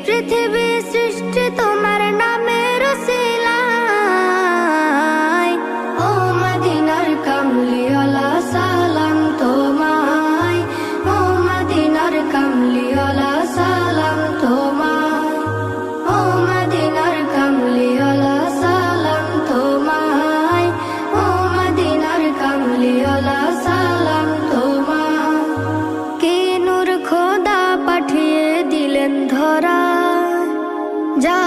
পৃথিবী সৃষ্টি তোমার নামের উসিলায়। ও মদিনার কামলিওয়ালা সালাম তোমায়, ও মদিনার কামলিওয়ালা সালাম তোমায়, ও মদিনার কামলিওয়ালা সালাম তোমায়, ও মদিনার কামলিওয়ালা সালাম তোমায়। কে নূর খোদা পাঠিয়ে দিলেন ধরা, যা